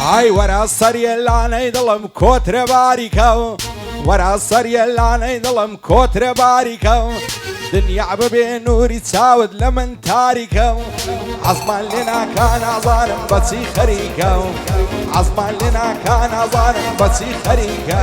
ئای وەرە سەریە لانەی دڵم کۆترە باریکە وەرە سەریە لانەی دڵم کۆترە باریکە دنیا ببێ نووری چاوت لە من تاریکە عەزمان لێ ناکا نازانم بەچی خەریکە عەزمان لێ ناکا نازانم بەچی خەریکە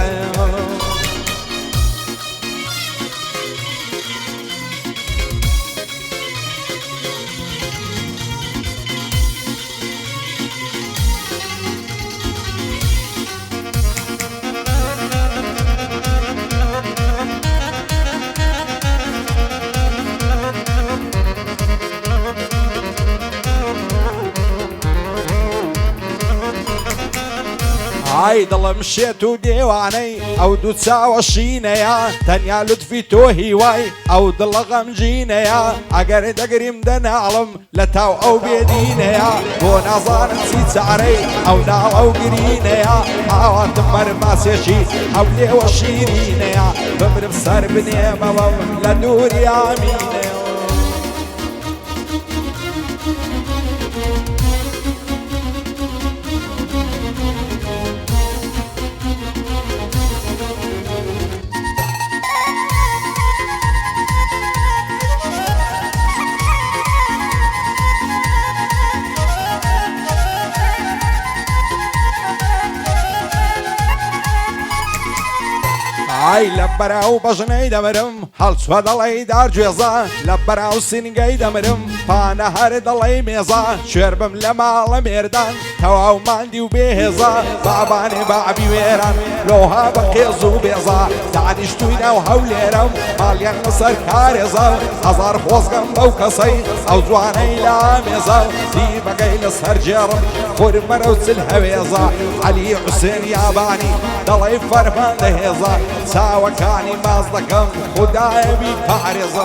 ئای دڵم شێت و دێوانەی ئەو دوو چاوە شینەیە تەنیا لوتفی تۆ هیوای ئەو دڵە غەمجینەیە ئەگەر دەگریم دەناڵم لە تاو ئەو بێدینەیە بۆ نازانم چی چارەی ئەو ناو ئەو گرینەیە ئاواتم مەرماسێکی ئەو لێوە شیرینەیە بمرم سەر بنێمەوە لە دووری ئامینەیە ئای لە بەراو بەژنەی دەمرم هەڵچوە دەڵێی دارگوێزە لە بەراو سینگەی دەمرم پانە هەر دەڵێی مێزە شوێر بم لە ماڵە مێردان تەواو ماندی و بێهێزە بابانێ بابی وێران لۆها بە قێز و بێزە دانیشتووی ناو هەولێرەم ماڵیان لەسەر کارێزە هەزار خۆزگەم بەو کەسەی ئەو جوانەی لا مێزە دی بەگەی لەسەر جێڕم خورمەرە و چل هەوێزە عەلی حوسێن یابانی دەڵێی فەرمان دەهێزە چاوەکانی ماز دەکەم خودایە بی پارێزە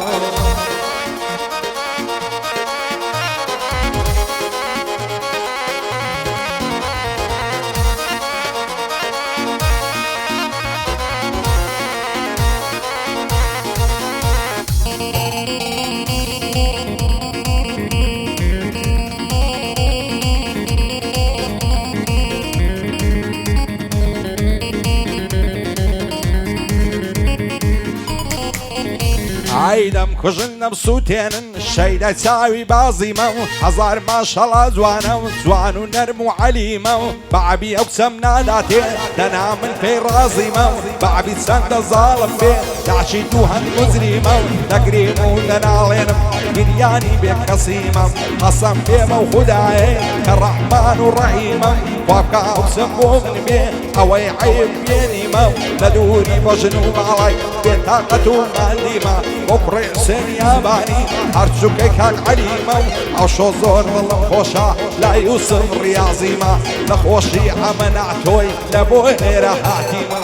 ئای دەم کوژن نەمسووتێنن شەیدە چاوی بازیمە و هەزار ماشەڵا جوانە و جوان و نەرم و عەلیمە و بەعبی ئەو کچەم ناداتێ دەنا من پێی ڕازیمە و بەعبی چەندە زاڵم بێ داچی دوو هەند گوزریمە و دەگریم و دەناڵێنم گریانی بێ کەسیمە قەسەم پێمە و خودایێ کە ڕەحمان و ڕەحیمە وابکە ئەو کچەم بۆ من بێ ئەوەی عەیب بێنیمە و لە دووری بەژن و ماڵای بێتاقەت و ماندیمە وەکوڕێ حوسێن یابانی هەرچووکەی کاک عەلیمە و ئەوشۆ زۆر دڵم خۆشە لا یوسف ڕیازیمە نەخۆشی ئەمەناتۆی لە بۆ ئێرە هاتیمە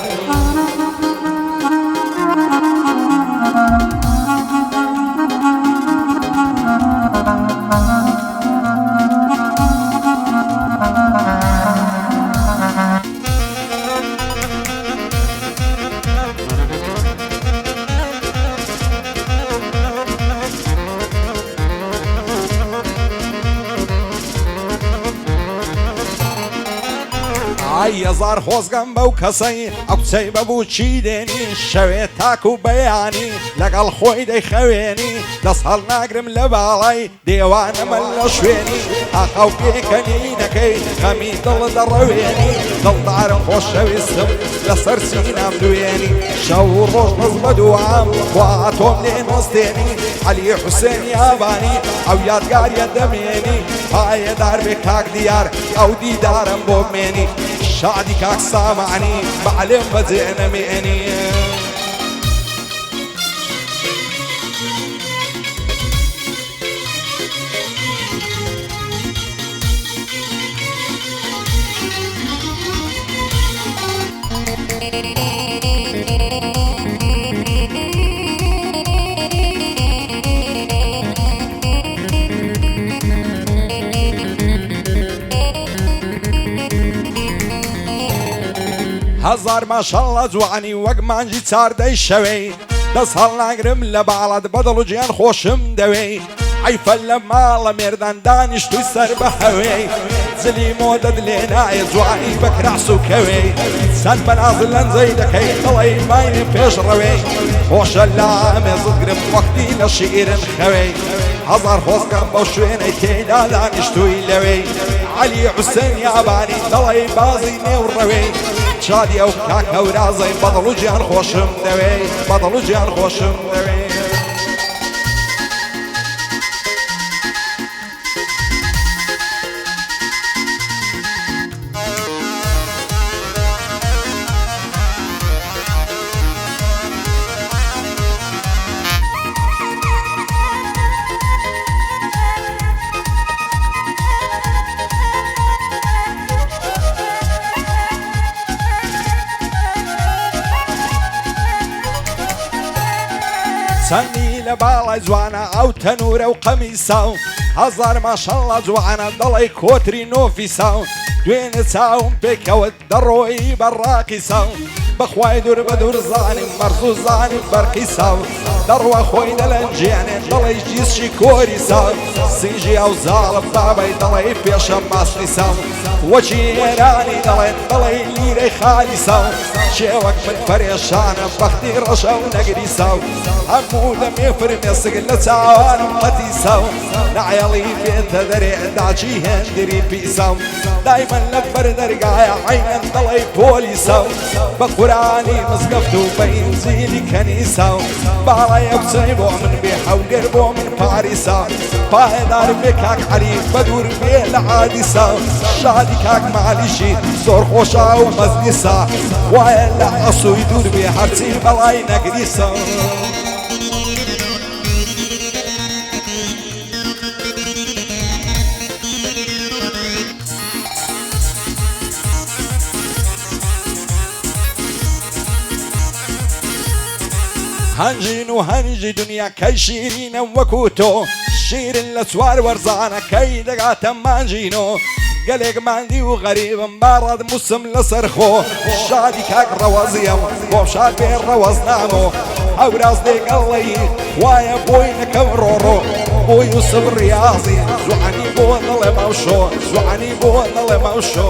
ئای هەزار خۆزگەم بەو کەسەی ئەو کچەی بەبوو چی دێنی شەوێ تاک و بەیانی لەگەڵ خۆی دەیخەوێنی دەست هەڵ ناگرم لە باڵای دێوانەمە لە شوێنی ئاخەو پێکەنینەکەی خەمی دڵ دەڕەوێنی دڵدارم خۆشەویستم لەسەر سینەم دوێنی شەو و ڕۆژ بەز بە دوام خوا تۆم لێ نۆستێنی عەلی حوسێن یابانی ئەو یادگاریە دەمێنی پایەدار بێ کاک دیار ئەو دیدارم بۆ بمێنی شادی کاک سامانی بەعلێم بەجێ نەمێنی هەزار ماشەڵڵا جوانی وەک مانجی چاردەی شەوەی دەست هەڵ ناگرم لە باڵات بەدڵ و گیان خۆشم دەوێ عیفە لە ماڵە مێردان دانیشتووی سەر بە هەوێی زلی مۆدەد لێنایە جوانی بە کراس و کەوێی چەند بەنازل لەنجەی دەکەی دڵی ماینی پێش ڕەوێی خۆشە لا مێزت گرم وەختی لە شیرن خەوێی هەزار خۆزگەم بەو شوێنەی تێدا دانیشتووی لەوێی عەلی حوسێن یابانی دڵی بازی نێو ڕەوێی شادی ئەو کاکە و رازەی بەدڵ و گیان خۆشم دەوێی بەدڵ و گیان خۆشم دەوێی چەندی لە باڵای جوانە ئەو تەنورە و قەمیسا و هەزار ماشەڵڵا جوانە دڵی کۆتری نۆفیسا و دوێنێ چاوم پێکەوت دەڕۆیی بەڕاقیسا و بەخوای دوور بە دوور زانیم مەرز و زانیم بەرقیسا و دەڕوە خۆی دەلەنجێنێ دڵی جیسشی کۆریسا و سینژی ئەو زاڵم بابەی دڵی پێشە ماسلیسا و وەچی ئێرانی دەڵێن دڵی لیرەی خالیسا و شێوەک من پەرێشانە بەختی ڕەشە و نەگریسا و هەموو دەمێ فرمێسک لە چاوانم قەتیسا و نایەڵی بێتە دەرێ داچی هێندری پیسا و دایمەن لە بەر دەرگایە عینەن دڵی پۆلیسا و بە قورانی مزگەفت و بە ئینجیلی کەنیسا و باڵای ئەو کچەی بۆ من بێ هەولێر بۆ من پاریسا پایدار بێ کاک عەلی بە دوور بێ لە عادیسا شادی کاک مالیشی زۆر خۆشا و مەزلیسا وایە لە ئەسووی دوور بێ هەرچی بەڵای نەگریسا هەنجین و هەنجی دنیا کەی شیرینە وەکو تۆ شیرن لە چوار وەرزانە کەی دەگاتە مانجینۆ گەلێک ماندی و غەریبم باڕەد موسم لەسەر خۆ شادی کاک ڕەوەزیەم بۆ شاد بێ ڕەوەزنامۆ ئەوراز لێگەڵی وایە بۆی نەکەم ڕۆڕۆ بۆ یوسف ڕیاضی جوانی بۆ دڵێ مەوشۆ جوانی بۆ دڵێ مەوشۆ